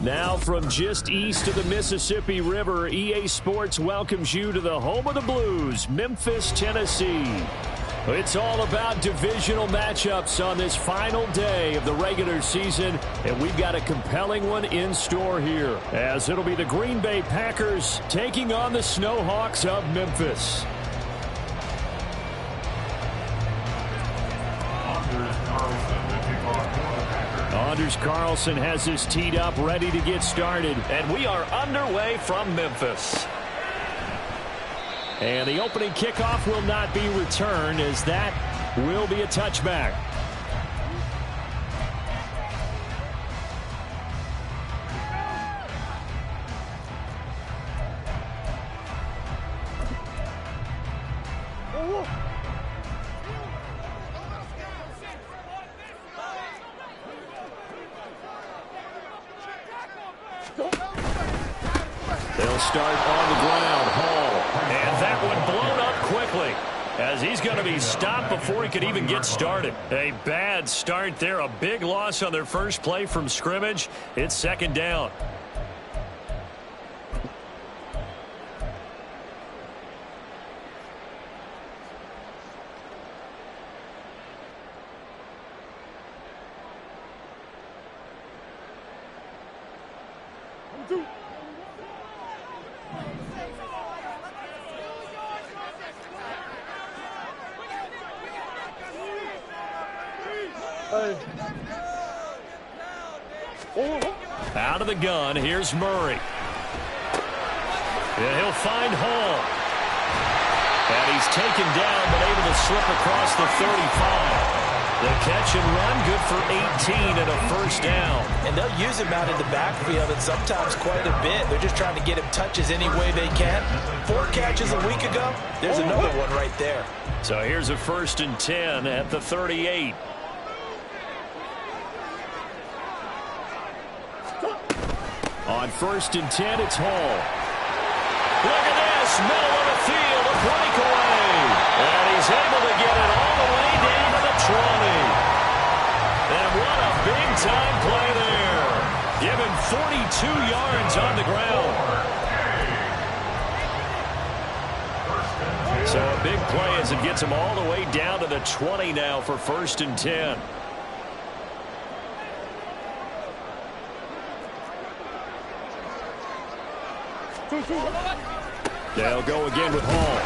Now from just east of the Mississippi River, EA Sports welcomes you to the home of the Blues, Memphis, Tennessee. It's all about divisional matchups on this final day of the regular season, and we've got a compelling one in store here, as it'll be the Green Bay Packers taking on the Snowhawks of Memphis. Anders Carlson has this teed up, ready to get started. And we are underway from Memphis. And the opening kickoff will not be returned, as that will be a touchback. They'll start on the ground. Hall. And that one blown up quickly, as he's going to be stopped before he could even get started. A bad start there. A big loss on their first play from scrimmage. It's second down. Out of the gun, here's Murray. And he'll find Hall. And he's taken down, but able to slip across the 35. The catch and run, good for 18 and a first down. And they'll use him out in the backfield, and sometimes quite a bit. They're just trying to get him touches any way they can. 4 catches a week ago. There's another one right there. So here's a 1st and 10 at the 38. On 1st and 10, it's Hall. Look at this, middle of the field, a breakaway. And he's able to get it all the way down to the 20. And what a big-time play there. Give him 42 yards on the ground. So a big play as it gets him all the way down to the 20 now for 1st and 10. They'll go again with Hall.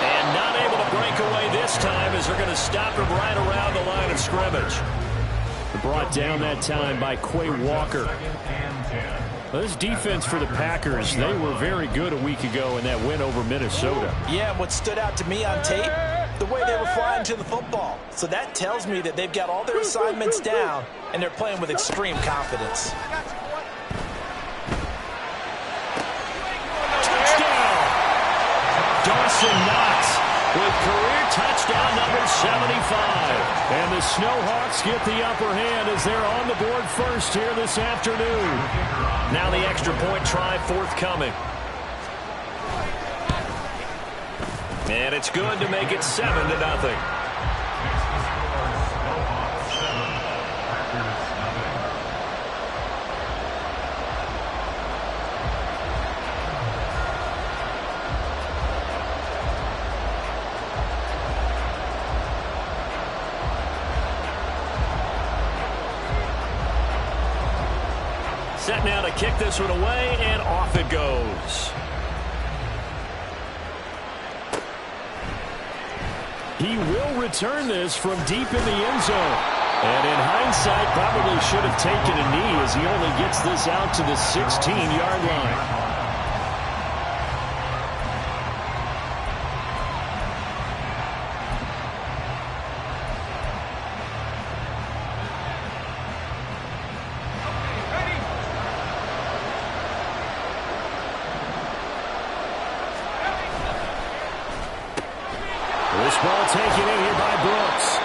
And not able to break away this time, as they're going to stop him right around the line of scrimmage. Brought down that time by Quay Walker. Well, this defense for the Packers, they were very good a week ago in that win over Minnesota. Yeah, what stood out to me on tape, the way they were flying to the football. So that tells me that they've got all their assignments down, and they're playing with extreme confidence. Dawson Knox with career touchdown number 75. And the Snowhawks get the upper hand as they're on the board first here this afternoon. Now the extra point try forthcoming. And it's good to make it 7-0. Set now to kick this one away, and off it goes. He will return this from deep in the end zone. And in hindsight, probably should have taken a knee, as he only gets this out to the 16-yard line. This ball taken in here by Brooks.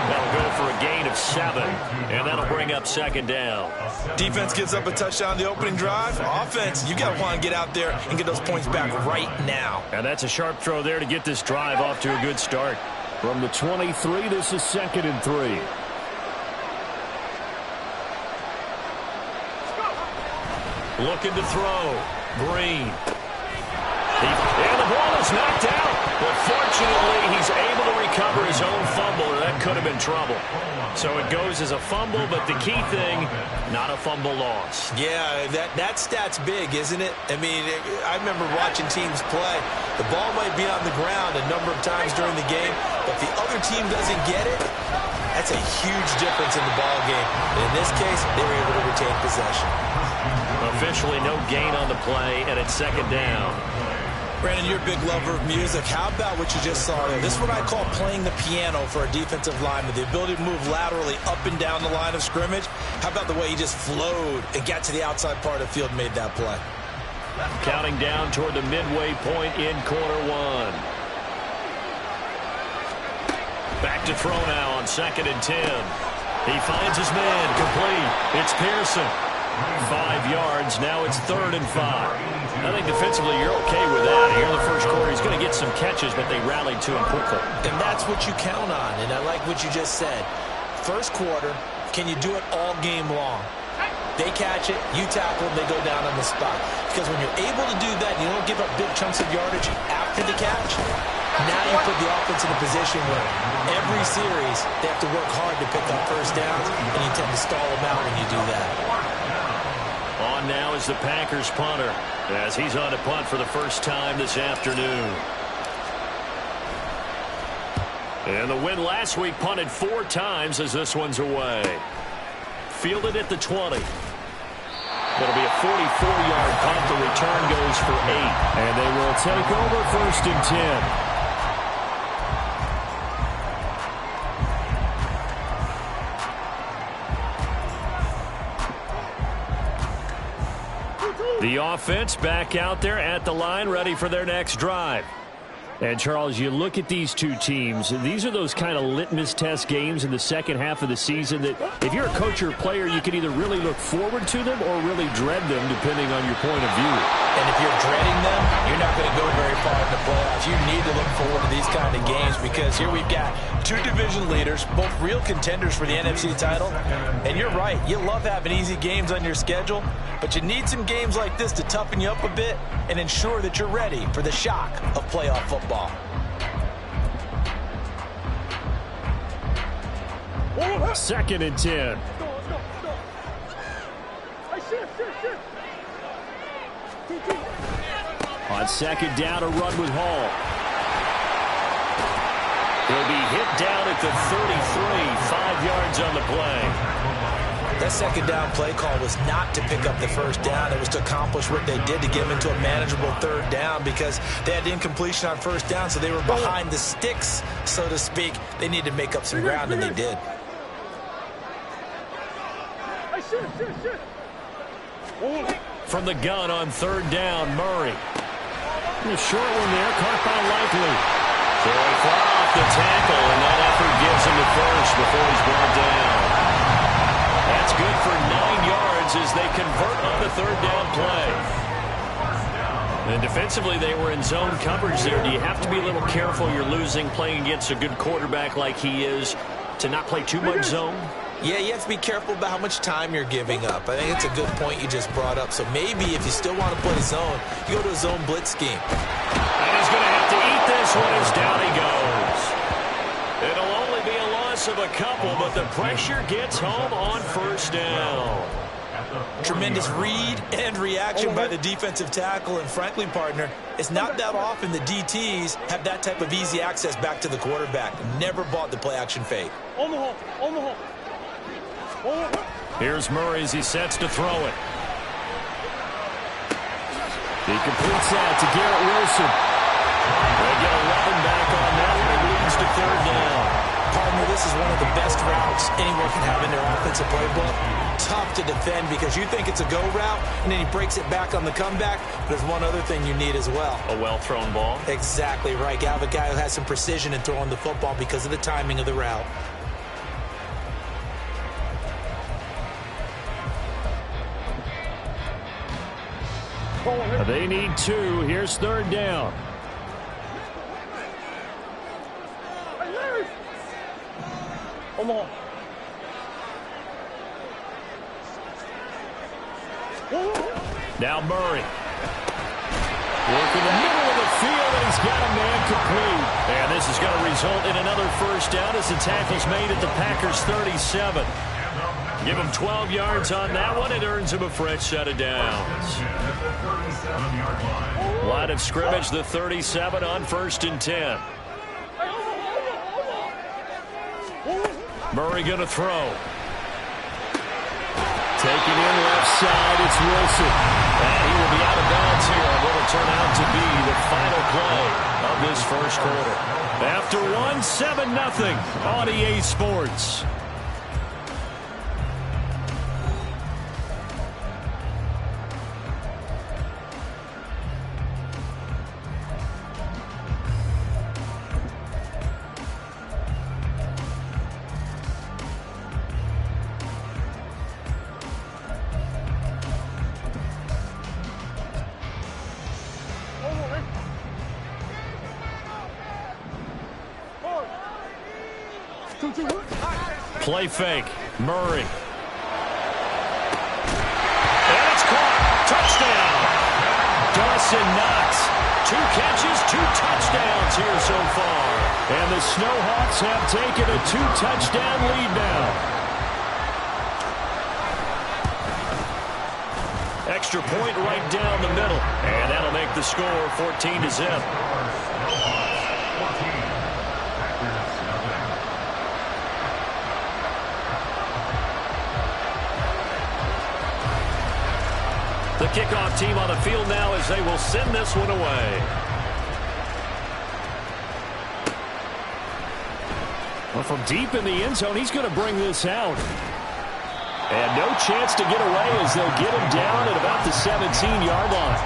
That'll go for a gain of 7, and that'll bring up second down. Defense gives up a touchdown the opening drive. Offense, you got to want to get out there and get those points back right now. And that's a sharp throw there to get this drive off to a good start. From the 23, this is 2nd and 3. Looking to throw. Green. And the ball is knocked out. But fortunately, he's able to recover his own fumble, or that could have been trouble. So it goes as a fumble, but the key thing, not a fumble loss. Yeah, that stat's big, isn't it? I mean, I remember watching teams play. The ball might be on the ground a number of times during the game, but if the other team doesn't get it, that's a huge difference in the ball game. And in this case, they were able to retain possession. Officially no gain on the play, and it's second down. Brandon, you're a big lover of music. How about what you just saw there? This is what I call playing the piano for a defensive lineman. The ability to move laterally up and down the line of scrimmage. How about the way he just flowed and got to the outside part of the field and made that play? Counting down toward the midway point in quarter 1. Back to throw now on 2nd and 10. He finds his man, complete. It's Pearson. 5 yards. Now it's 3rd and 5. I think defensively you're okay with that. Here in the first quarter, he's going to get some catches, but they rallied to him quickly. And that's what you count on, and I like what you just said. First quarter, can you do it all game long? They catch it, you tackle, they go down on the spot. Because when you're able to do that, you don't give up big chunks of yardage after the catch. Now you put the offense in a position where every series they have to work hard to pick up first downs, and you tend to stall them out when you do that. On now is the Packers punter, as he's on to punt for the first time this afternoon. And the win last week punted 4 times as this one's away. Fielded at the 20. It'll be a 44-yard punt. The return goes for 8. And they will take over 1st and 10. The offense back out there at the line, ready for their next drive. And, Charles, you look at these two teams, these are those kind of litmus test games in the second half of the season that if you're a coach or a player, you can either really look forward to them or really dread them, depending on your point of view. And if you're dreading them, you're not going to go very far in the playoffs. You need to look forward to these kind of games because here we've got 2 division leaders, both real contenders for the NFC title. And you're right, you love having easy games on your schedule, but you need some games like this to toughen you up a bit and ensure that you're ready for the shock of playoff football. 2nd and 10. On 2nd down, a run with Hall. He'll be hit down at the 33, 5 yards on the play. That 2nd down play call was not to pick up the first down. It was to accomplish what they did to get them into a manageable 3rd down because they had incompletion on 1st down, so they were behind the sticks, so to speak. They needed to make up some ground, and they did. From the gun on 3rd down, Murray. The short one there, caught by Likely. So he fought off the tackle, and that effort gives him the first before he's brought down. That's good for 9 yards as they convert on the 3rd down play. And defensively, they were in zone coverage there. Do you have to be a little careful? You're losing, playing against a good quarterback like he is, to not play too much zone? Yeah, you have to be careful about how much time you're giving up. I think it's a good point you just brought up. So maybe if you still want to play zone, you go to a zone blitz scheme. And he's going to have to eat this one as down he goes. It'll only be a loss of a couple, but the pressure gets home on 1st down. Tremendous read and reaction by the defensive tackle. And frankly, partner, it's not that often the DTs have that type of easy access back to the quarterback. Never bought the play-action fake. On the hole. On the hole. Here's Murray as he sets to throw it. He completes that to Garrett Wilson. They get 11 back on that one. It leads to 3rd down. Partner, this is one of the best routes anyone can have in their offensive playbook. tough to defend because you think it's a go route, and then he breaks it back on the comeback. There's one other thing you need as well. A well-thrown ball? Exactly right. You have a guy who has some precision in throwing the football because of the timing of the route. They need 2. Here's 3rd down. Come on. Now Murray. Working the middle of the field, and he's got a man complete. And this is going to result in another first down as the tackle's made at the Packers' 37. Give him 12 yards on that one. It earns him a fresh set of downs. Line of scrimmage, the 37 on 1st and 10. Murray going to throw. Taking in left side, it's Wilson. And he will be out of bounds here on what will turn out to be the final play of this first quarter. After 7-0 on EA Sports. Play fake. Murray. And it's caught. Touchdown. Dawson Knox. 2 catches, 2 touchdowns here so far. And the Snowhawks have taken a 2-touchdown lead now. Extra point right down the middle. And that'll make the score 14-0. The kickoff team on the field now as they will send this one away. Well, from deep in the end zone, he's going to bring this out. And no chance to get away as they'll get him down at about the 17-yard line.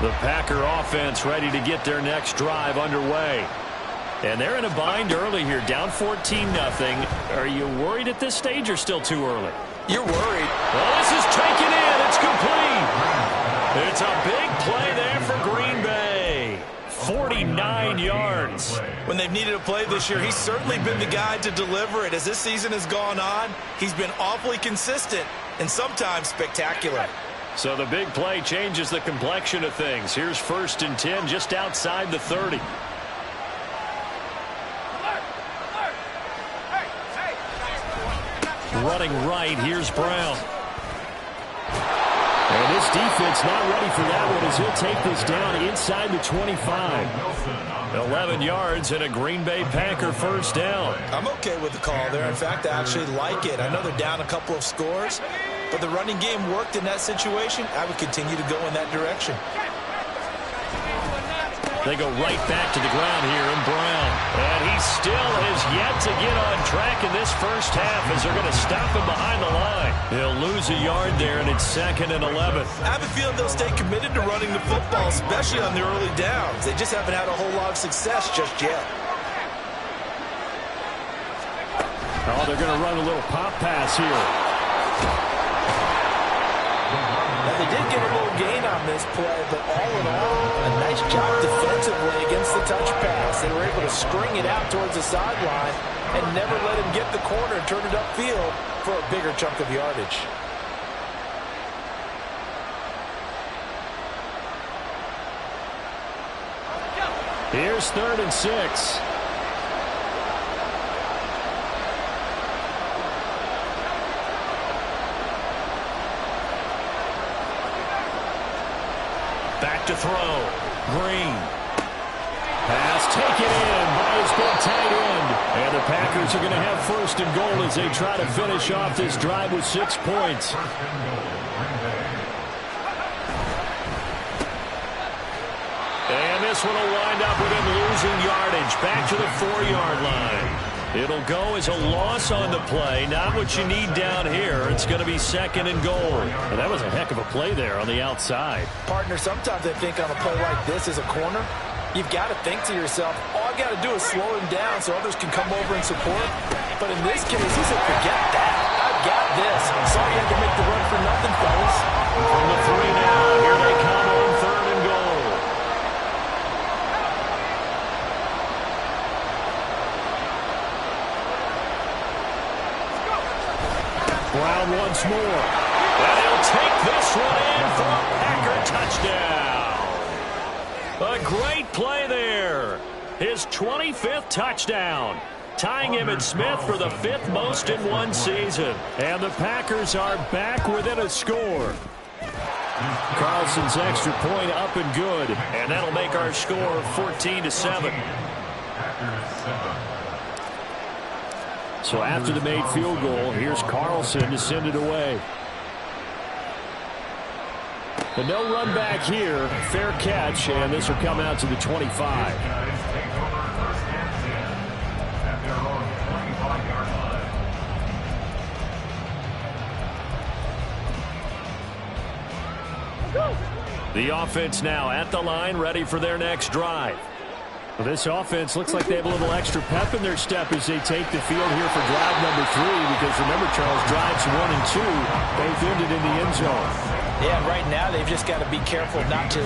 The Packer offense ready to get their next drive underway. And they're in a bind early here, down 14-0. Are you worried at this stage or still too early? You're worried. Well, this is taken in. It's complete. It's a big play there for Green Bay. 49 yards. When they've needed a play this year, he's certainly been the guy to deliver it. As this season has gone on, he's been awfully consistent and sometimes spectacular. So the big play changes the complexion of things. Here's 1st and 10 just outside the 30. Running right, here's Brown. And this defense not ready for that one as he'll take this down inside the 25. 11 yards and a Green Bay Packer first down. I'm okay with the call there. In fact, I actually like it. I know they're down a couple of scores, but the running game worked in that situation. I would continue to go in that direction. They go right back to the ground here in Brown. And he still has yet to get on track in this first half as they're going to stop him behind the line. He'll lose a yard there, and it's 2nd and 11. I have a feeling they'll stay committed to running the football, especially on the early downs. They just haven't had a whole lot of success just yet. Oh, they're going to run a little pop pass here. Now, they did get a little gain on this play, but all in all, a nice job defensively against the touch pass. They were able to string it out towards the sideline and never let him get the corner and turn it upfield for a bigger chunk of yardage. Here's 3rd and 6. Back to throw. Green. Pass taken in by his big tight end. And the Packers are going to have 1st and goal as they try to finish off this drive with 6 points. And this this one will wind up with him losing yardage back to the 4-yard line. It'll go as a loss on the play. Not what you need down here. It's going to be 2nd and goal. Well, that was a heck of a play there on the outside. Partner, sometimes I think on a play like this as a corner, you've got to think to yourself, all I got to do is slow him down so others can come over and support. But in this case, he said, forget that. I've got this. Sorry you had to make the run for nothing, fellas. From the 3 now, here they come on 3rd and goal. Brown once more. And he'll take this one in for a Packer touchdown. A great play there. His 25th touchdown. Tying Emmitt Smith for the 5th most in one season. And the Packers are back within a score. Carlson's extra point up and good. And that'll make our score 14-7. So after the made field goal, here's Carlson to send it away. But no run back here. Fair catch, and this will come out to the 25. The offense now at the line, ready for their next drive. Well, this offense looks like they have a little extra pep in their step as they take the field here for drive number 3, because remember, Charles, drives 1 and 2 both ended in the end zone. Yeah, right now they've just got to be careful not to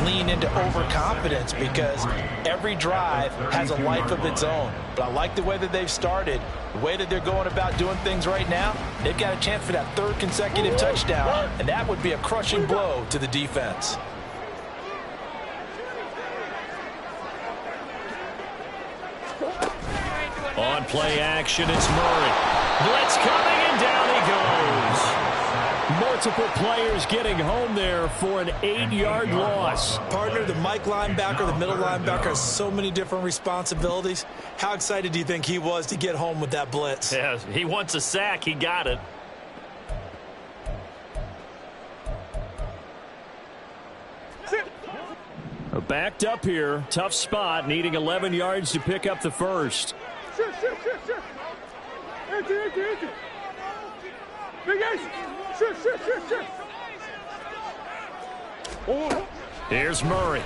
lean into overconfidence, because every drive has a life of its own. But I like the way that they've started, the way that they're going about doing things right now. They've got a chance for that 3rd consecutive touchdown, and that would be a crushing blow to the defense. On play action, it's Murray. Blitz coming, and down he goes. Multiple players getting home there for an 8-yard loss. Partner, the Mike linebacker, the middle linebacker has so many different responsibilities. How excited do you think he was to get home with that blitz? Yeah, he wants a sack. He got it. Backed up here. Tough spot, needing 11 yards to pick up the first. Here's Murray.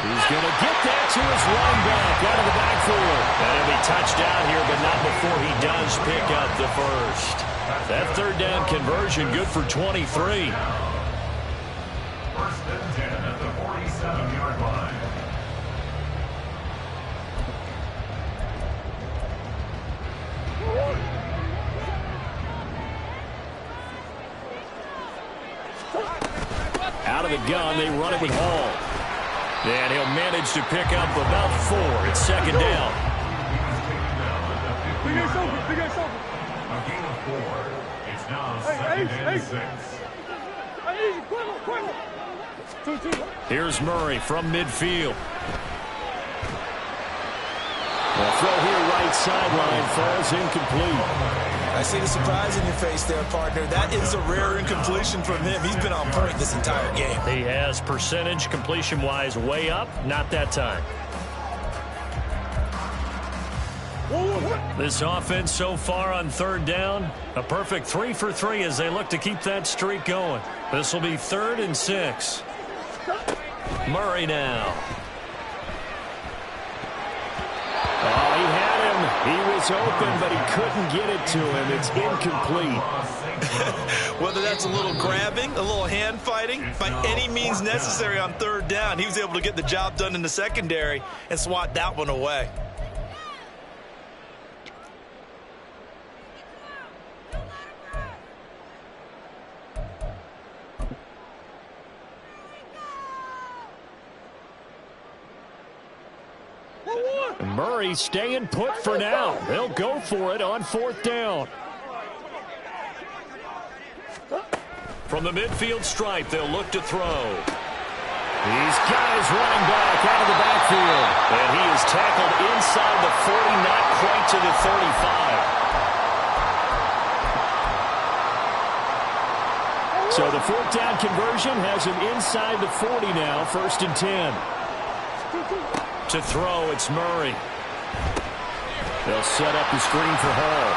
He's going to get that to his running back out of the backfield. And he'll be touchdown here, but not before he does pick up the first. That 3rd down conversion good for 23. First and 10 at the 47-yard line. Out of the gun, they run it with Hall. And he'll manage to pick up about 4. It's 2nd down. A gain of 4. It's now 2nd and 6. Here's Murray from midfield. The throw here right sideline falls incomplete. I see the surprise in your face there, partner. That is a rare incompletion from him. He's been on point this entire game. He has percentage completion-wise way up. Not that time. This offense so far on 3rd down, a perfect 3 for 3 as they look to keep that streak going. This will be 3rd and 6. Murray now. Oh, he had him. He was open, but he couldn't get it to him. It's incomplete. Whether that's a little grabbing, a little hand fighting, by any means necessary on 3rd down, he was able to get the job done in the secondary and swat that one away. Murray staying put for now. They'll go for it on 4th down. From the midfield stripe, they'll look to throw. He's got his running back out of the backfield. And he is tackled inside the 40, not quite to the 35. So the fourth down conversion has him inside the 40 now, 1st and 10. To throw, it's Murray. They'll set up the screen for Hall.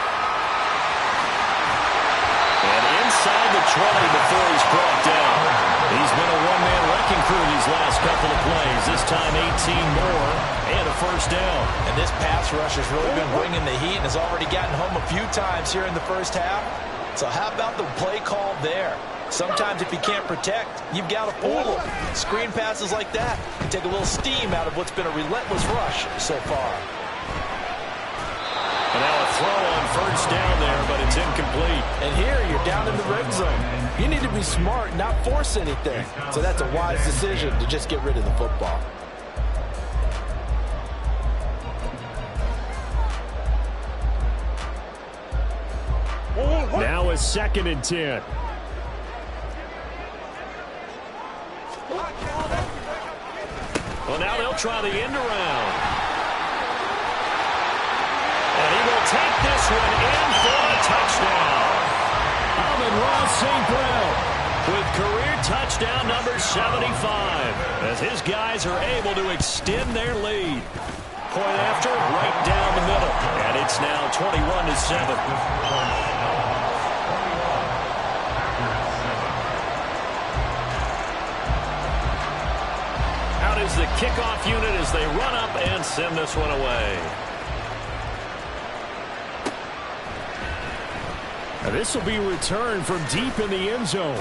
And inside the 20 before he's brought down. He's been a one-man wrecking crew these last couple of plays. This time 18 more and a 1st down. And this pass rush has really been bringing the heat and has already gotten home a few times here in the first half. So how about the play call there? Sometimes if you can't protect, you've got to fool them. Screen passes like that take a little steam out of what's been a relentless rush so far. And now a throw on 1st down there, but it's incomplete. And here you're down in the red zone. You need to be smart, not force anything. So that's a wise decision to just get rid of the football. Now a 2nd and 10. Well, now they'll try the end around. And he will take this one in for a touchdown. Amon-Ra St. Brown with career touchdown number 75 as his guys are able to extend their lead. Point after, right down the middle. And it's now 21-7. Is the kickoff unit as they run up and send this one away. Now this will be returned from deep in the end zone.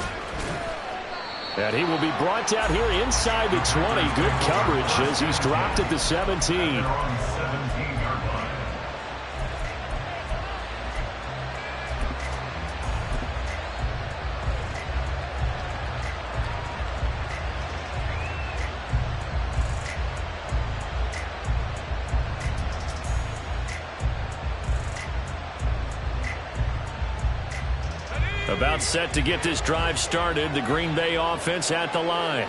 And he will be brought down here inside the 20. Good coverage as he's dropped at the 17. About set to get this drive started. The Green Bay offense at the line.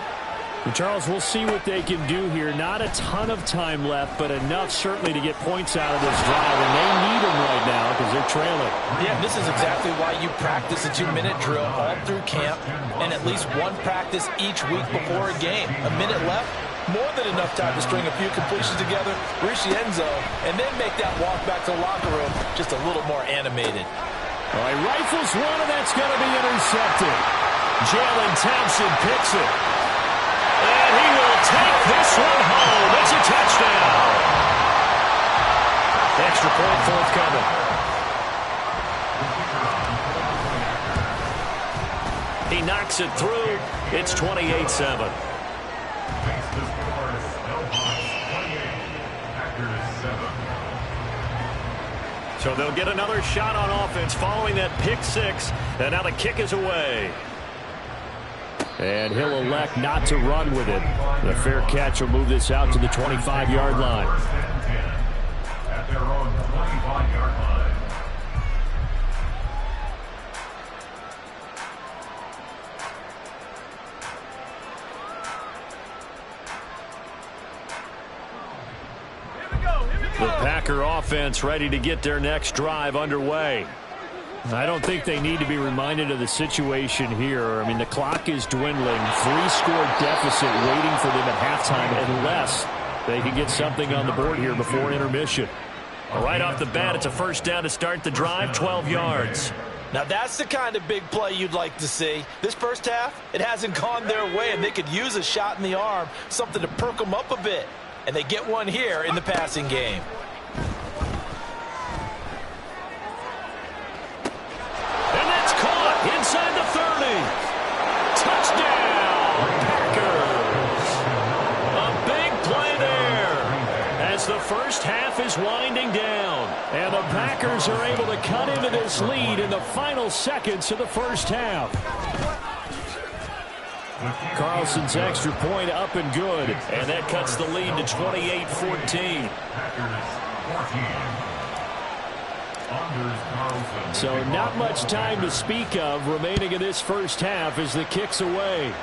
And Charles, we'll see what they can do here. Not a ton of time left, but enough certainly to get points out of this drive. And they need them right now because they're trailing. Yeah, this is exactly why you practice a 2-minute drill all through camp and at least one practice each week before a game. A minute left, more than enough time to string a few completions together, reach the end zone, and then make that walk back to the locker room just a little more animated. All right, rifles one, and that's going to be intercepted. Jalen Thompson picks it. And he will take this one home. It's a touchdown. Extra point forthcoming. He knocks it through. It's 28-7. So they'll get another shot on offense following that pick 6. And now the kick is away. And he'll elect not to run with it. The fair catch will move this out to the 25-yard line. At their own 25-yard line. The Packer offense ready to get their next drive underway. I don't think they need to be reminded of the situation here. I mean, the clock is dwindling. 3-score deficit waiting for them at halftime unless they can get something on the board here before intermission. Right off the bat, it's a first down to start the drive, 12 yards. Now that's the kind of big play you'd like to see. This first half, it hasn't gone their way, and they could use a shot in the arm, something to perk them up a bit. And they get one here in the passing game. And that's caught inside the 30. Touchdown, Packers. A big play there as the first half is winding down. And the Packers are able to cut into this lead in the final seconds of the first half. Carlson's extra point up and good. And that cuts the lead to 28-14. So not much time to speak of remaining in this first half as the kick's away.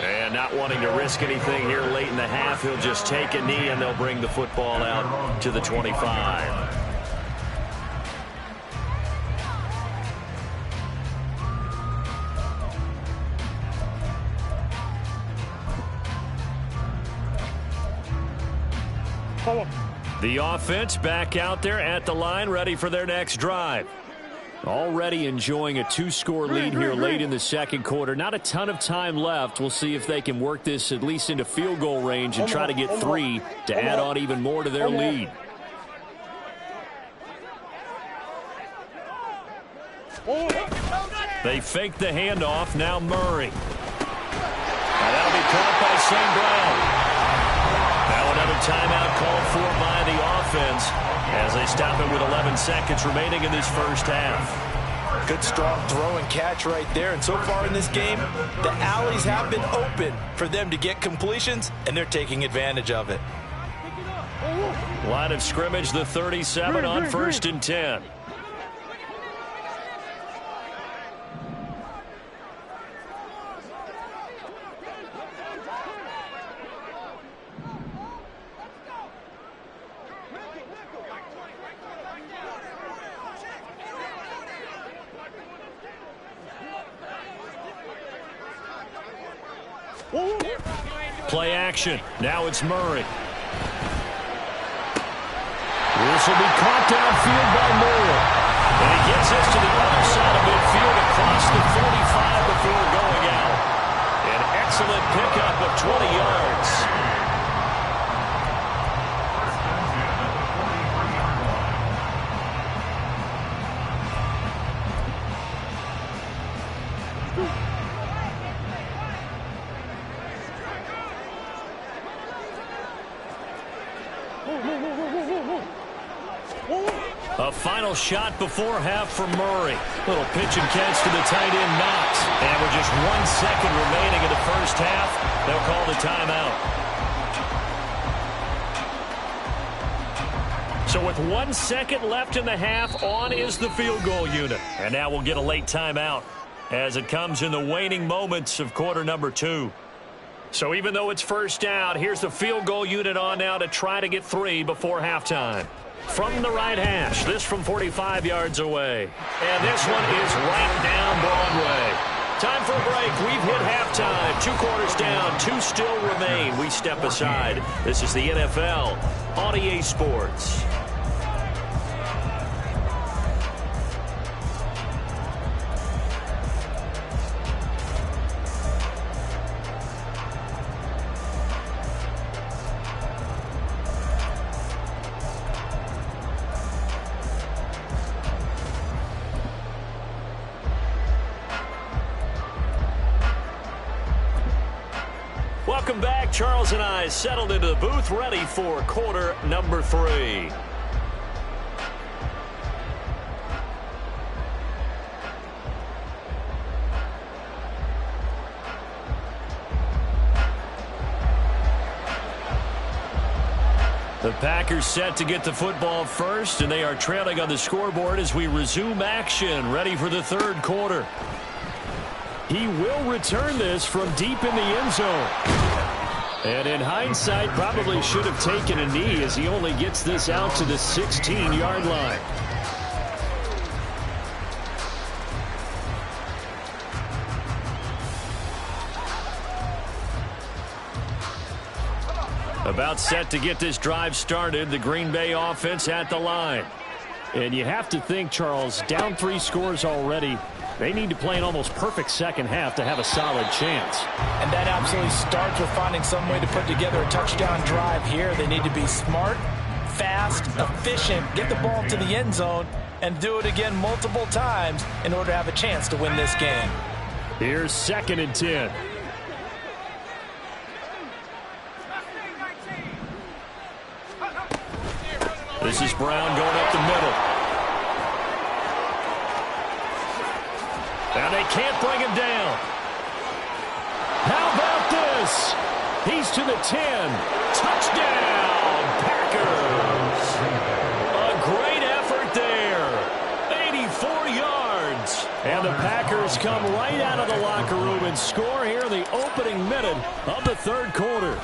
And not wanting to risk anything here late in the half, he'll just take a knee and they'll bring the football out to the 25. The offense back out there at the line, ready for their next drive. Already enjoying a 2-score lead here late in the second quarter. Not a ton of time left. We'll see if they can work this at least into field goal range and try to get 3 to add on even more to their lead. They fake the handoff. Now Murray. And that'll be caught by St. Brown. Now another timeout called for by the offense as they stop it with 11 seconds remaining in this first half. Good strong throw and catch right there. And so far in this game, the alleys have been open for them to get completions, and they're taking advantage of it. Line of scrimmage, the 37 on 1st and 10. Play action. Now it's Murray. This will be caught downfield by Moore. And he gets this to the other side of midfield across the 45 before going out. An excellent pickup of 20 yards. A final shot before half for Murray. Little pitch and catch to the tight end, Knox. And with just 1 second remaining in the first half, they'll call the timeout. So with 1 second left in the half, on is the field goal unit. And now we'll get a late timeout as it comes in the waning moments of quarter number 2. So even though it's first out, here's the field goal unit on now to try to get 3 before halftime. From the right hash, this from 45 yards away. And this one is right down Broadway. Time for a break. We've hit halftime. 2 quarters down, 2 still remain. We step aside. This is the NFL on EA Sports. Welcome back. Charles and I settled into the booth, ready for quarter number 3. The Packers set to get the football first, and they are trailing on the scoreboard as we resume action, ready for the third quarter. He will return this from deep in the end zone. And in hindsight, probably should have taken a knee as he only gets this out to the 16-yard line. About set to get this drive started, the Green Bay offense at the line. And you have to think, Charles, down 3 scores already. They need to play an almost perfect second half to have a solid chance. And that absolutely starts with finding some way to put together a touchdown drive here. They need to be smart, fast, efficient, get the ball to the end zone, and do it again multiple times in order to have a chance to win this game. Here's 2nd and 10. This is Brown going up the middle. Now they can't bring him down. How about this? He's to the 10. Touchdown, Packers. A great effort there. 84 yards. And the Packers come right out of the locker room and score here in the opening minute of the third quarter.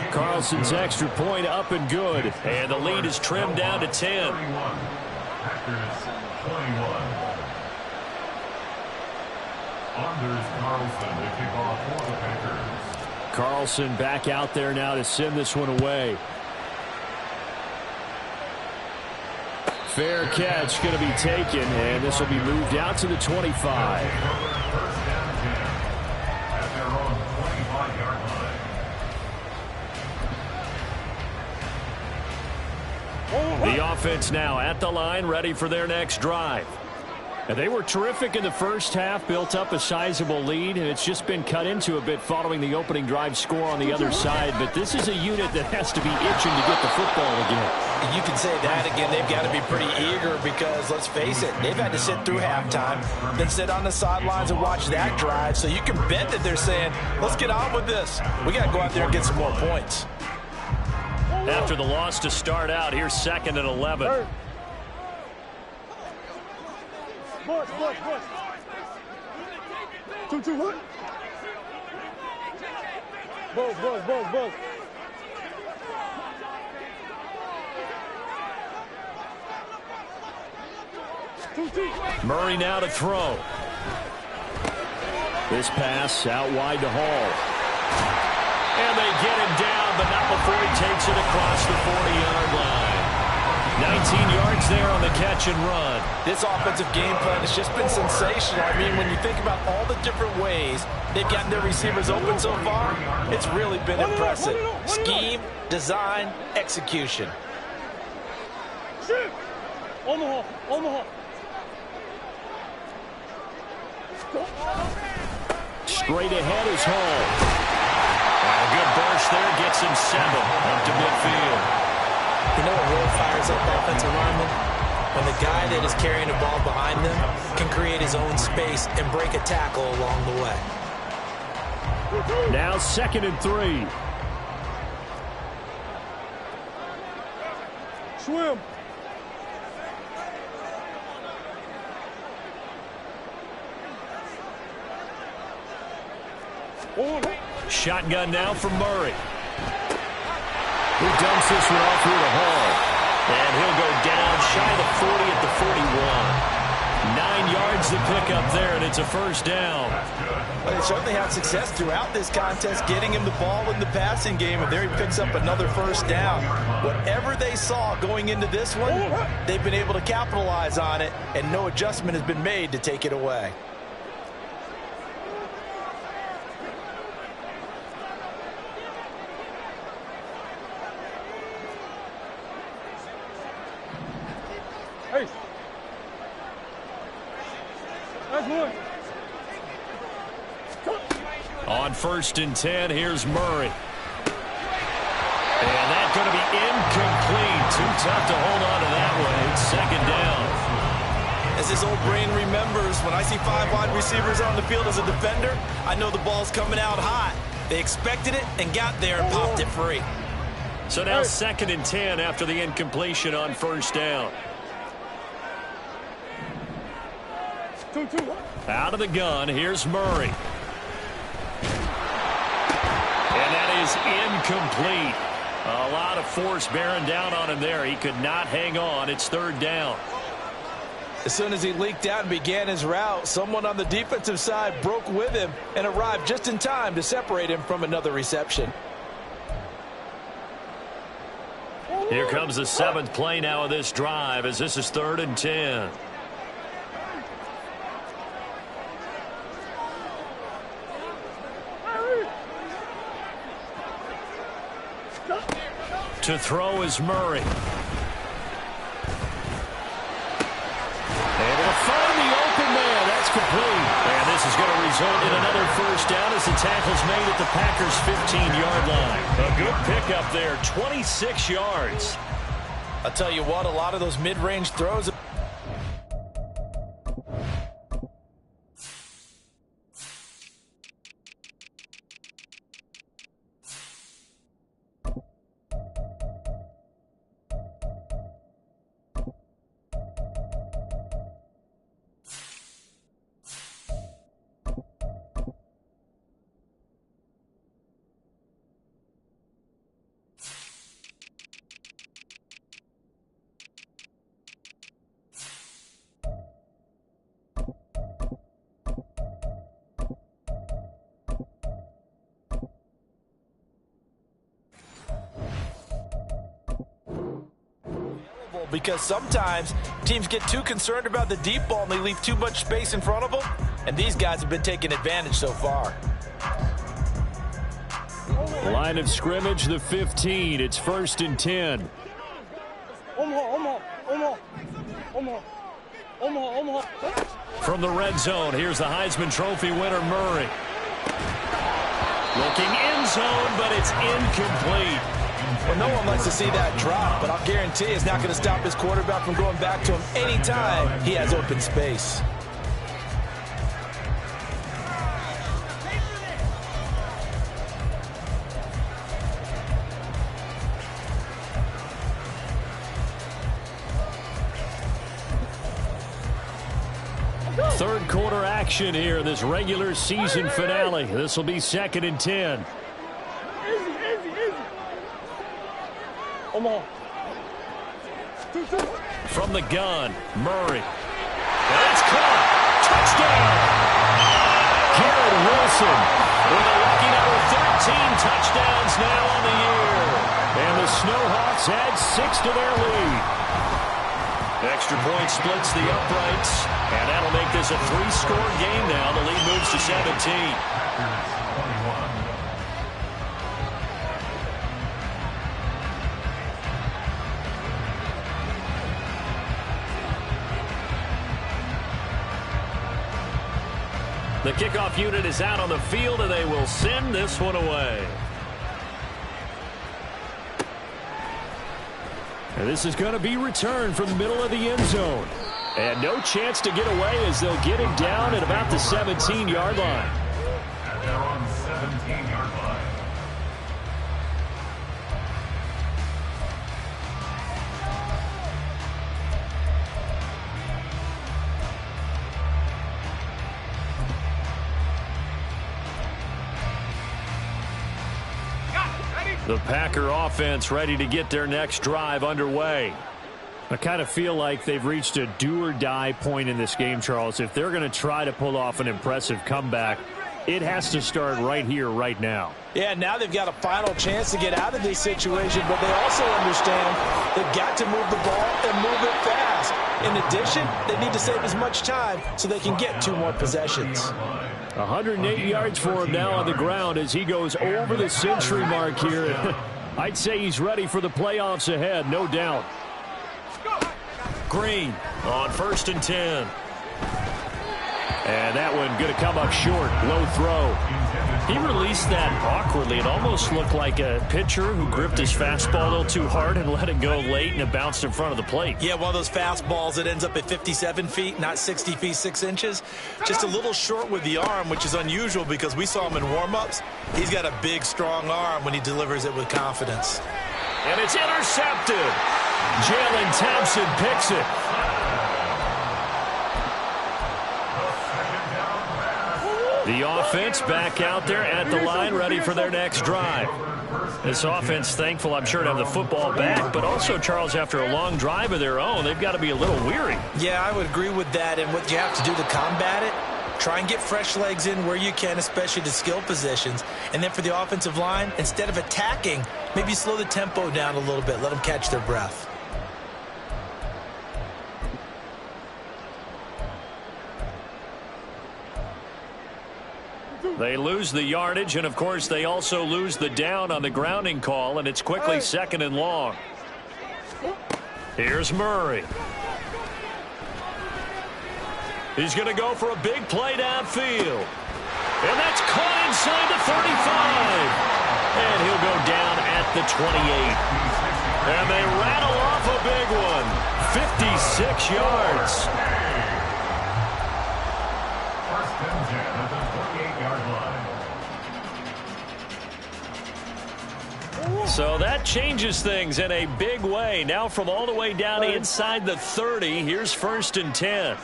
Carlson's extra point up and good. And the lead is trimmed down to 10. Packers 21. Anders Carlson to kick off for the Packers. Carlson back out there now to send this one away. Fair catch going to be taken, and this will be moved out to the 25. First down 10 at their own 25-yard line. The offense now at the line, ready for their next drive. And they were terrific in the first half, built up a sizable lead, and it's just been cut into a bit following the opening drive score on the other side. But this is a unit that has to be itching to get the football again. You can say that again. They've got to be pretty eager because, let's face it, they've had to sit through halftime, then sit on the sidelines and watch that drive. So you can bet that they're saying, let's get on with this. We got to go out there and get some more points. After the loss to start out, here's 2nd and 11. Bush. 2-2, what? Buzz. Murray now to throw. This pass out wide to Hall. And they get him down, but not before he takes it across the 40-yard line. 19 yards there on the catch and run. This offensive game plan has just been sensational. I mean, when you think about all the different ways they've gotten their receivers open so far, it's really been impressive. Scheme, design, execution. Omaha. Straight ahead is Hall. And a good burst there gets him 7 up to midfield. You know what really fires up offensive linemen? When the guy that is carrying the ball behind them can create his own space and break a tackle along the way. Now 2nd and 3. Swim. Shotgun now from Murray. Who dumps this one off here to Hall. And he'll go down shy of the 40 at the 41. 9 yards to pick up there, and it's a first down. Well, they certainly had success throughout this contest, getting him the ball in the passing game, and there he picks up another first down. Whatever they saw going into this one, they've been able to capitalize on it, and no adjustment has been made to take it away. Hey. That's one. On 1st and 10, here's Murray. And that's going to be incomplete. Too tough to hold on to that one. It's 2nd down. As his old brain remembers, when I see 5 wide receivers on the field as a defender, I know the ball's coming out hot. They expected it and got there and popped it free. So now 2nd and 10 after the incompletion on 1st down. 2-2. Out of the gun, here's Murray. And that is incomplete. A lot of force bearing down on him there. He could not hang on. It's 3rd down. As soon as he leaked out and began his route, someone on the defensive side broke with him and arrived just in time to separate him from another reception. Here comes the 7th play now of this drive as this is 3rd and 10. To throw is Murray. Able to find the open man. That's complete. And this is going to result in another first down as the tackle's made at the Packers' 15-yard line. A good pickup there, 26 yards. I'll tell you what, a lot of those mid-range throws role because sometimes teams get too concerned about the deep ball and they leave too much space in front of them, and these guys have been taking advantage so far. Line of scrimmage, the 15. It's 1st and 10. From the red zone, here's the Heisman Trophy winner, Murray. Looking end zone, but it's incomplete. Well, no one likes to see that drop, but I'll guarantee it's not going to stop his quarterback from going back to him anytime he has open space. Third quarter action here, this regular season finale. This will be 2nd and 10. From the gun, Murray. That's caught. Touchdown! Garrett Wilson with a lucky number 13 touchdowns now on the year. And the Snowhawks add 6 to their lead. Extra point splits the uprights, and that'll make this a 3-score game now. The lead moves to 17. The kickoff unit is out on the field, and they will send this one away. And this is going to be returned from the middle of the end zone. And no chance to get away as they'll get it down at about the 17-yard line. At their own 17-yard line. The Packer offense ready to get their next drive underway. I kind of feel like they've reached a do-or-die point in this game, Charles. If they're going to try to pull off an impressive comeback, it has to start right here, right now. Yeah, now they've got a final chance to get out of this situation, but they also understand they've got to move the ball and move it fast. In addition, they need to save as much time so they can get 2 more possessions. 108 yards for him now on the ground as he goes over the century mark here. I'd say he's ready for the playoffs ahead, no doubt. Green on 1st and 10. And that one going to come up short. Low throw. He released that awkwardly. It almost looked like a pitcher who gripped his fastball a little too hard and let it go late, and it bounced in front of the plate. Yeah, one of those fastballs that ends up at 57 feet, not 60 feet, 6 inches. Just a little short with the arm, which is unusual because we saw him in warm-ups. He's got a big, strong arm when he delivers it with confidence. And it's intercepted. Jalen Thompson picks it. The offense back out there at the line, ready for their next drive. This offense thankful, I'm sure, to have the football back, but also, Charles, after a long drive of their own, they've got to be a little weary. Yeah, I would agree with that, and what you have to do to combat it, try and get fresh legs in where you can, especially the skill positions. And then for the offensive line, instead of attacking, maybe slow the tempo down a little bit, let them catch their breath. They lose the yardage, and, of course, they also lose the down on the grounding call, and it's quickly 2nd and long. Here's Murray. He's going to go for a big play downfield. And that's caught inside the 35. And he'll go down at the 28. And they rattle off a big one. 56 yards. First and 10 at the 28-yard line. So that changes things in a big way. Now from all the way down inside the 30, here's 1st and 10.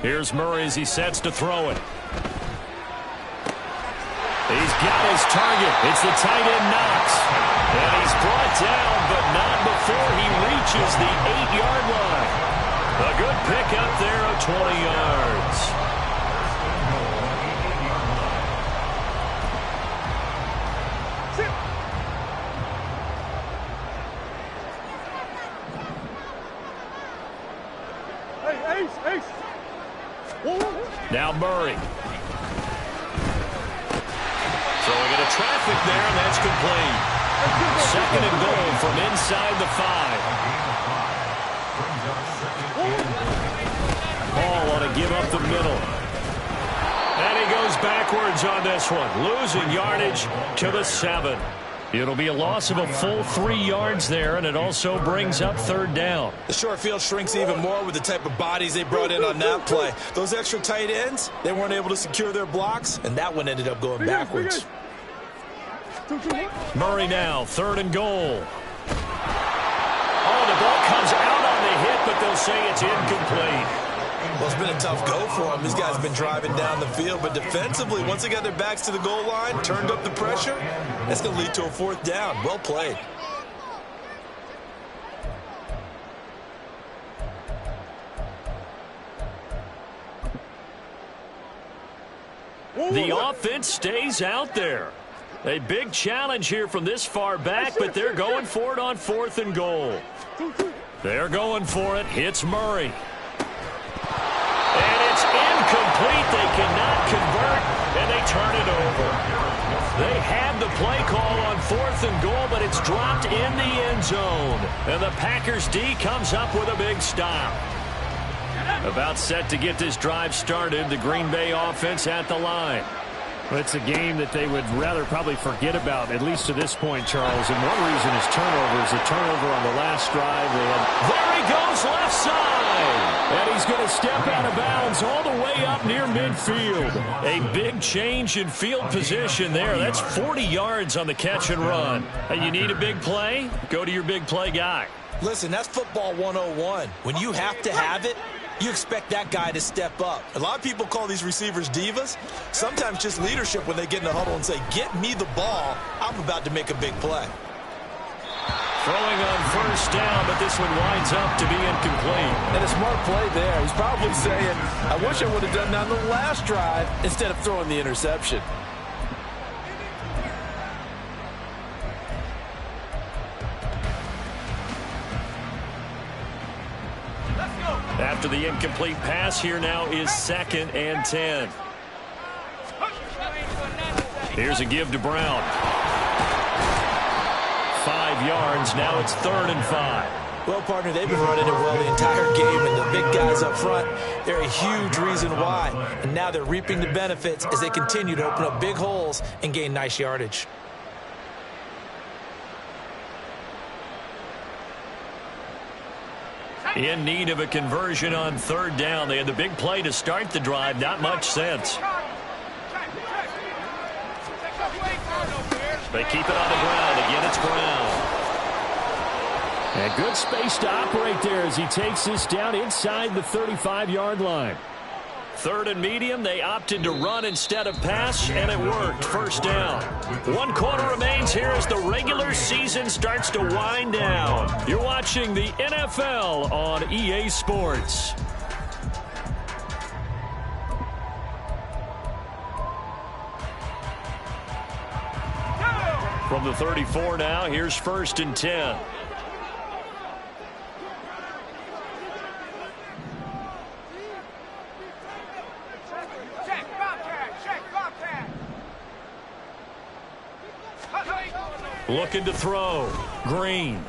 Here's Murray as he sets to throw it. He's got his target. It's the tight end Knox. And he's brought down, but not before he reaches the 8-yard line. A good pickup there of 20 yards. Now Murray. Throwing into traffic there, and that's complete. Second and goal from inside the 5. Ball on a give up the middle. And he goes backwards on this one, losing yardage to the 7. It'll be a loss of a full 3 yards there, and it also brings up third down. The short field shrinks even more with the type of bodies they brought in on that play. Those extra tight ends, they weren't able to secure their blocks, and that one ended up going backwards. Murray now, third and goal. Oh, the ball comes out on the hit, but they'll say it's incomplete. Well, it's been a tough go for them. These guys have been driving down the field, but defensively, once they got their backs to the goal line, turned up the pressure, that's going to lead to a fourth down. Well played. The offense stays out there. A big challenge here from this far back, but they're going for it on fourth and goal. They're going for it. Hits Murray. And it's incomplete. They cannot convert, and they turn it over. They had the play call on fourth and goal, but it's dropped in the end zone. And the Packers D comes up with a big stop. About set to get this drive started, the Green Bay offense at the line. It's a game that they would rather probably forget about, at least to this point, Charles. And one reason is turnovers. A turnover on the last drive. There he goes, left side. And he's going to step out of bounds all the way up near midfield. A big change in field position there. That's 40 yards on the catch and run. And you need a big play? Go to your big play guy. Listen, that's football 101. When you have to have it, you expect that guy to step up. A lot of people call these receivers divas. Sometimes just leadership when they get in the huddle and say, get me the ball. I'm about to make a big play. Throwing on first down, but this one winds up to be incomplete. And a smart play there. He's probably saying, I wish I would have done that on the last drive instead of throwing the interception. After the incomplete pass, here now is second and 10. Here's a give to Brown. 5 yards. Now it's third and 5. Well, partner, they've been running it well the entire game, and the big guys up front, they're a huge reason why. And now they're reaping the benefits as they continue to open up big holes and gain nice yardage. In need of a conversion on third down. They had the big play to start the drive. Not much sense. They keep it on the ground. Again, it's Brown. And good space to operate there as he takes this down inside the 35-yard line. Third and medium, they opted to run instead of pass, and it worked. First down. 1 quarter remains here as the regular season starts to wind down. You're watching the NFL on EA Sports. From the 34 now, here's first and 10. Looking to throw. Green.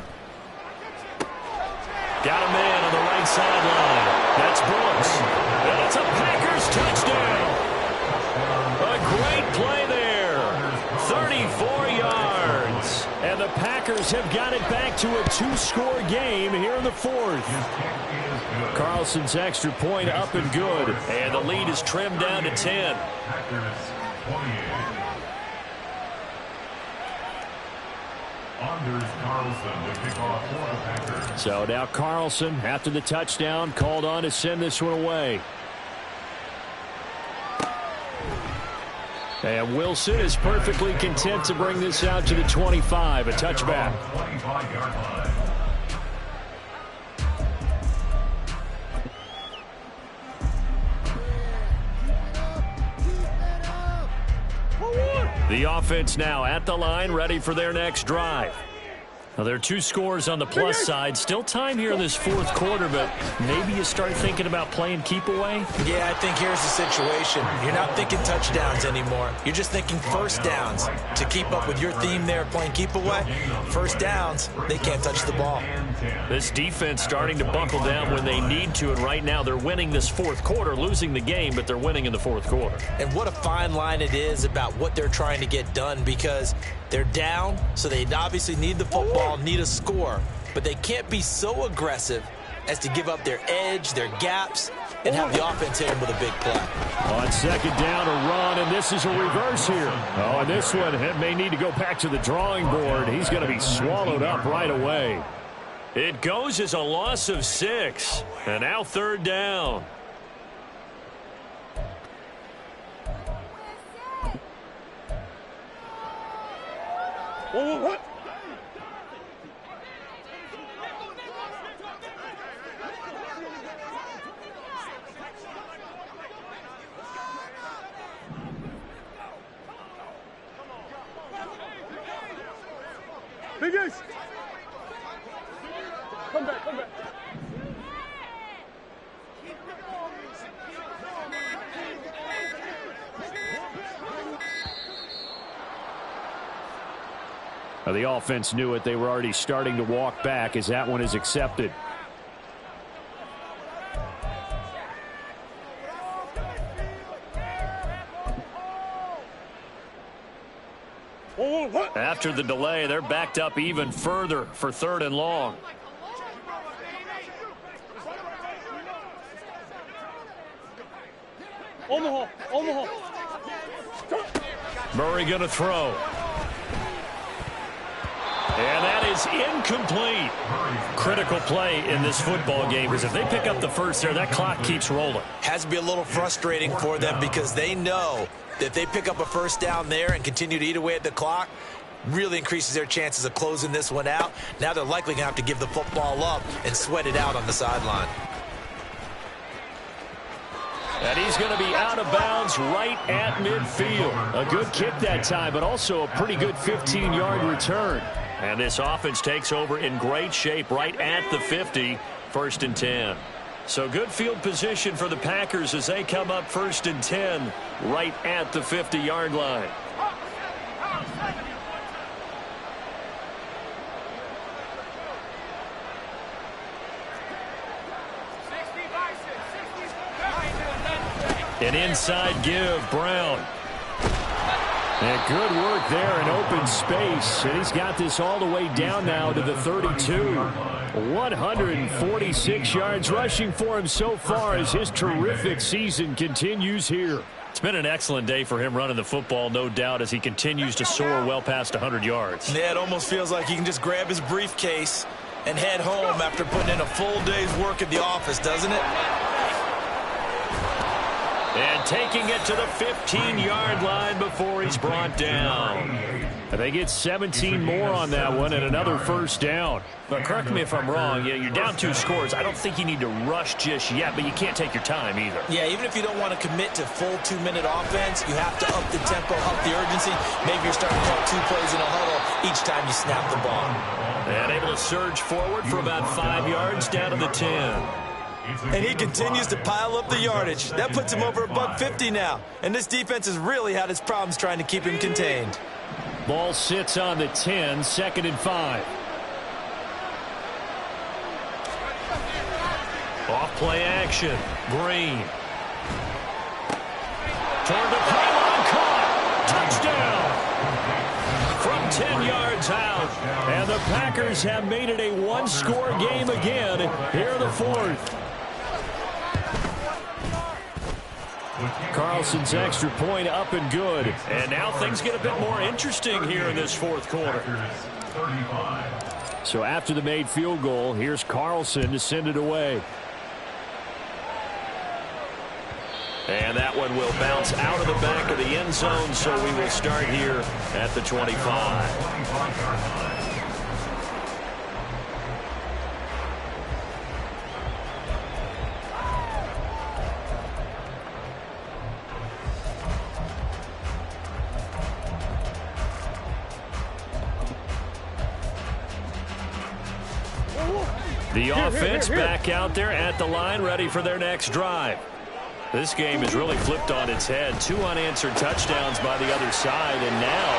Got a man on the right sideline. That's Brooks. And it's a Packers touchdown. A great play there. 34 yards. And the Packers have got it back to a 2-score game here in the fourth. Carlson's extra point up and good. And the lead is trimmed down to 10. Packers 28. Anders Carlson to kick off for the Packers. So now Carlson, after the touchdown, called on to send this one away. And Wilson is perfectly content to bring this out to the 25, a touchback. 25-yard line. The offense now at the line, ready for their next drive. Well, there are 2 scores on the plus side. Still time here in this fourth quarter, but maybe you start thinking about playing keep away? Yeah, I think here's the situation. You're not thinking touchdowns anymore. You're just thinking first downs. To keep up with your theme there, playing keep away, first downs, they can't touch the ball. This defense starting to buckle down when they need to, and right now they're winning this fourth quarter, losing the game, but they're winning in the fourth quarter. And what a fine line it is about what they're trying to get done, because they're down, so they obviously need the football, need a score, but they can't be so aggressive as to give up their edge, their gaps, and have the offense hit them with a big play. On second down, a run, and this is a reverse here. Oh, and this one may need to go back to the drawing board. He's going to be swallowed up right away. It goes as a loss of 6, and now third down. What? Big Ace! Come back. Well, the offense knew it. They were already starting to walk back as that one is accepted. After the delay, they're backed up even further for third and long. Omaha. Murray going to throw. And that is incomplete. Critical play in this football game is if they pick up the first there, that clock keeps rolling. Has to be a little frustrating for them because they know that if they pick up a first down there and continue to eat away at the clock, really increases their chances of closing this one out. Now they're likely going to have to give the football up and sweat it out on the sideline. And he's going to be out of bounds right at midfield. A good kick that time, but also a pretty good 15-yard return. And this offense takes over in great shape right at the 50, 1st and 10. So good field position for the Packers as they come up 1st and 10 right at the 50-yard line. An inside give, Brown. And good work there in open space. And he's got this all the way down now to the 32. 146 yards rushing for him so far as his terrific season continues here. It's been an excellent day for him running the football, no doubt, as he continues to soar well past 100 yards. Yeah, it almost feels like he can just grab his briefcase and head home after putting in a full day's work at the office, doesn't it? And taking it to the 15-yard line before he's brought down. And they get 17 more on that one and another first down. But correct me if I'm wrong, you're down 2 scores. I don't think you need to rush just yet, but you can't take your time either. Yeah, even if you don't want to commit to full 2-minute offense, you have to up the tempo, up the urgency. Maybe you're starting to call 2 plays in a huddle each time you snap the ball. And able to surge forward for about 5 yards down to the 10. And he continues to pile up the yardage. That puts him over $150 now. And this defense has really had its problems trying to keep him contained. Ball sits on the 10, 2nd and 5. Off play action. Green. Toward the pylon, caught. Touchdown. From 10 yards out. And the Packers have made it a one-score game again here in the 4th. Carlson's extra point up and good. And now things get a bit more interesting here in this 4th quarter. So after the made field goal, here's Carlson to send it away. And that one will bounce out of the back of the end zone, so we will start here at the 25. The offense back out there at the line, ready for their next drive. This game is really flipped on its head. 2 unanswered touchdowns by the other side, and now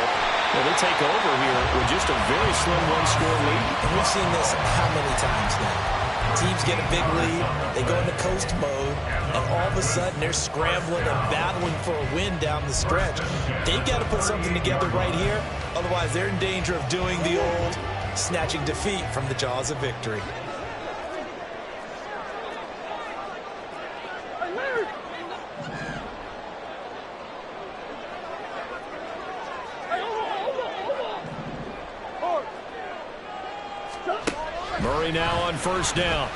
they take over here with just a very slim one-score lead. And we've seen this how many times now? Teams get a big lead, they go into coast mode, and all of a sudden they're scrambling and battling for a win down the stretch. They've got to put something together right here, otherwise they're in danger of doing the old snatching defeat from the jaws of victory. Murray now on first down.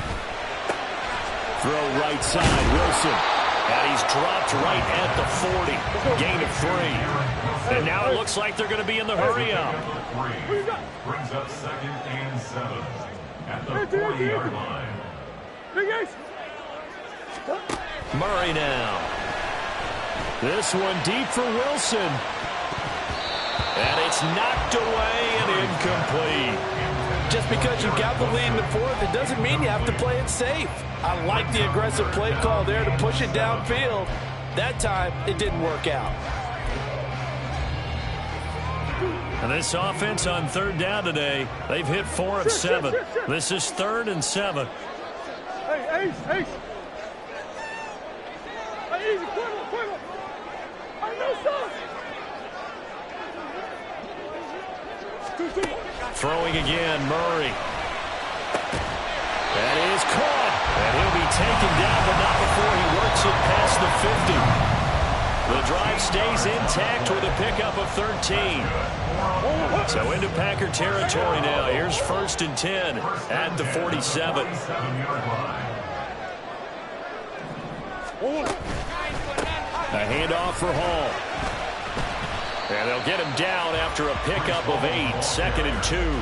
Throw right side, Wilson. And he's dropped right at the 40. Gain of 3. And now it looks like they're going to be in the hurry up. Brings up 2nd and 7 at the 40-yard line. Murray now. This one deep for Wilson. And it's knocked away and incomplete. Just because you got the lead in the 4th, it doesn't mean you have to play it safe. I like the aggressive play call there to push it downfield. That time, it didn't work out. And this offense on 3rd down today, they've hit 4 of 7. This is 3rd and 7. Hey, Ace. Hey, easy, quick. I know, son. Throwing again, Murray. That is caught. And he'll be taken down, but not before he works it past the 50. The drive stays intact with a pickup of 13. So into Packer territory now. Here's 1st and 10 at the 47. A handoff for Hall. And they'll get him down after a pickup of 8, 2nd and 2.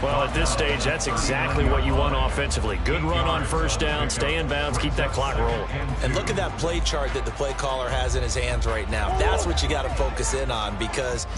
Well, at this stage, that's exactly what you want offensively. Good run on first down, stay in bounds, keep that clock rolling. And look at that play chart that the play caller has in his hands right now. That's what you got to focus in on, because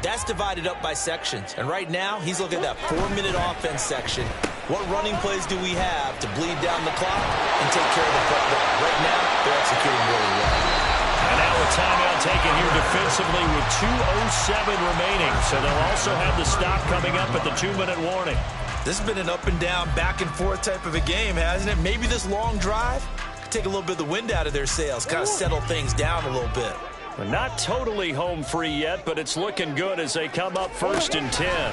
that's divided up by sections. And right now, he's looking at that 4-minute offense section. What running plays do we have to bleed down the clock and take care of the football? Right now, they're executing really well. And now a timeout taken here defensively with 2:07 remaining. So they'll also have the stop coming up at the 2-minute warning. This has been an up and down, back and forth type of a game, hasn't it? Maybe this long drive could take a little bit of the wind out of their sails, kind of settle things down a little bit. Well, not totally home free yet, but it's looking good as they come up 1st and 10.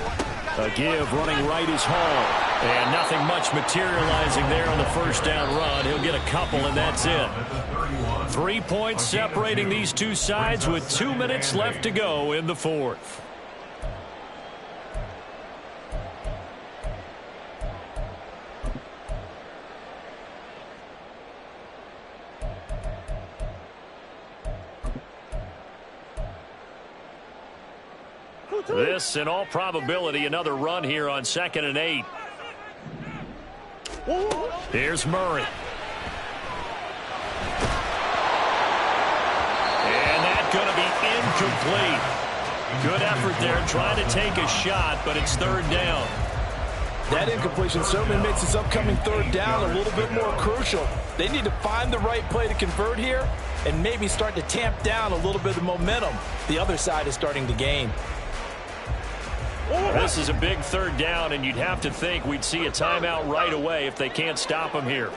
A give running right is Hall. And nothing much materializing there on the first down run. He'll get a couple, and that's it. 3 points separating these two sides with 2 minutes left to go in the 4th. This, in all probability, another run here on 2nd and 8. Here's Murray. And that's going to be incomplete. Good effort there trying to take a shot, but it's 3rd down. That incompletion certainly makes this upcoming 3rd down a little bit more crucial. They need to find the right play to convert here and maybe start to tamp down a little bit of momentum the other side is starting to gain. This is a big 3rd down, and you'd have to think we'd see a timeout right away if they can't stop him here.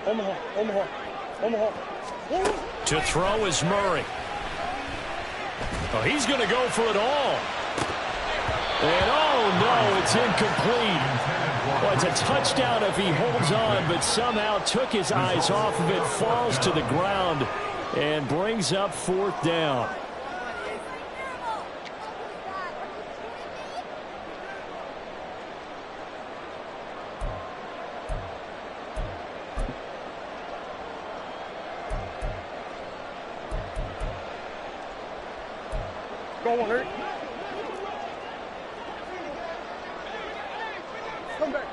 Omaha. To throw is Murray. Oh, he's going to go for it all. And oh no, it's incomplete. Well, it's a touchdown if he holds on, but somehow took his eyes off of it, falls to the ground, and brings up 4th down. Go on, Eric. Come back.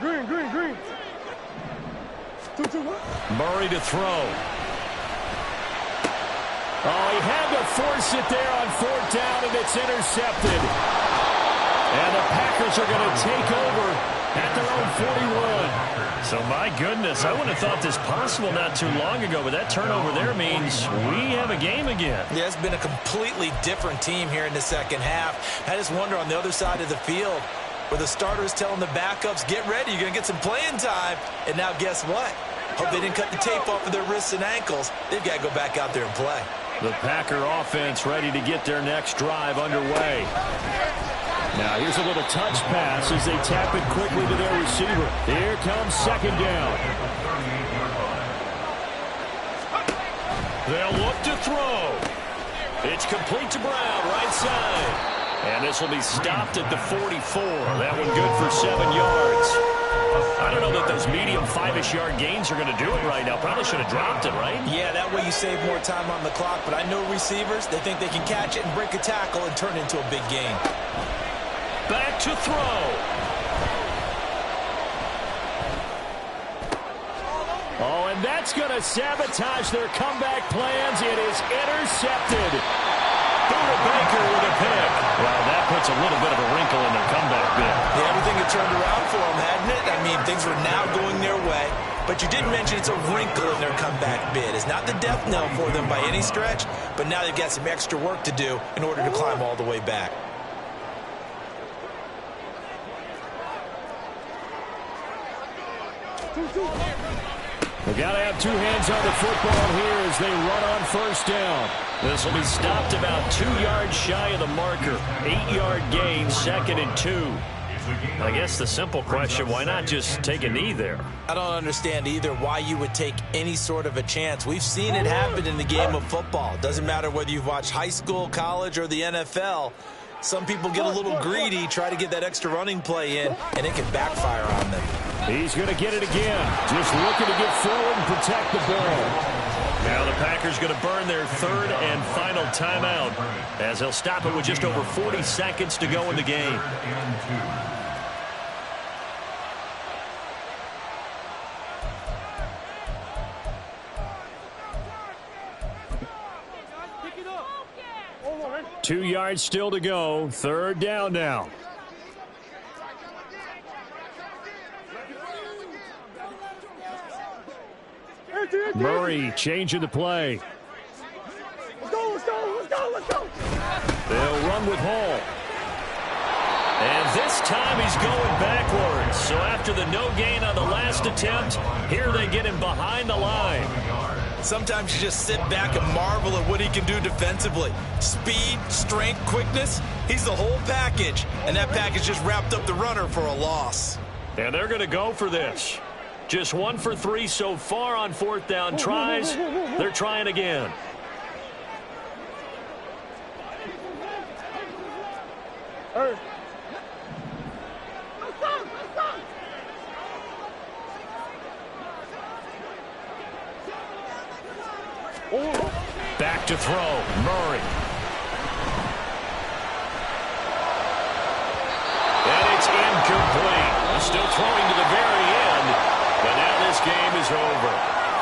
Green. 2-2. Murray to throw. Oh, he had to force it there on 4th down, and it's intercepted. And the Packers are going to take over at their own 41. So, my goodness, I wouldn't have thought this possible not too long ago, but that turnover there means we have a game again. Yeah, it's been a completely different team here in the second half. I just wonder on the other side of the field where the starters telling the backups, get ready, you're going to get some playing time. And now guess what? Hope they didn't cut the tape off of their wrists and ankles. They've got to go back out there and play. The Packer offense ready to get their next drive underway. Now here's a little touch pass as they tap it quickly to their receiver. Here comes 2nd down. They'll look to throw. It's complete to Brown, right side. And this will be stopped at the 44. That one good for 7 yards. I don't know that those medium 5-ish yard gains are going to do it right now. Probably should have dropped it, right? Yeah, that way you save more time on the clock. But I know receivers, they think they can catch it and break a tackle and turn it into a big gain. Back to throw. Oh, and that's going to sabotage their comeback plans. It is intercepted. Buda Baker with a pick. Well, that puts a little bit of a wrinkle in their comeback bid. Yeah, everything had turned around for them, hadn't it? I mean, things were now going their way. But you did mention it's a wrinkle in their comeback bid. It's not the death knell for them by any stretch, but now they've got some extra work to do in order to climb all the way back. They've got to have 2 hands on the football here as they run on 1st down. This will be stopped about 2 yards shy of the marker. 8-yard gain, 2nd and 2. I guess the simple question, why not just take a knee there? I don't understand either why you would take any sort of a chance. We've seen it happen in the game of football. Doesn't matter whether you've watched high school, college, or the NFL. Some people get a little greedy, try to get that extra running play in, and it can backfire on them. He's going to get it again. Just looking to get forward and protect the ball. Now the Packers going to burn their 3rd and final timeout as they'll stop it with just over 40 seconds to go in the game. Two yards still to go. 3rd down now. Murray changing the play. Let's go, let's go, let's go, let's go. They'll run with Hall. And this time he's going backwards. So after the no gain on the last attempt, here they get him behind the line. Sometimes you just sit back and marvel at what he can do defensively. Speed, strength, quickness, he's the whole package. And that package just wrapped up the runner for a loss. And they're going to go for this. Just 1 for 3 so far on 4th down tries. They're trying again. Hey. Back to throw. Murray.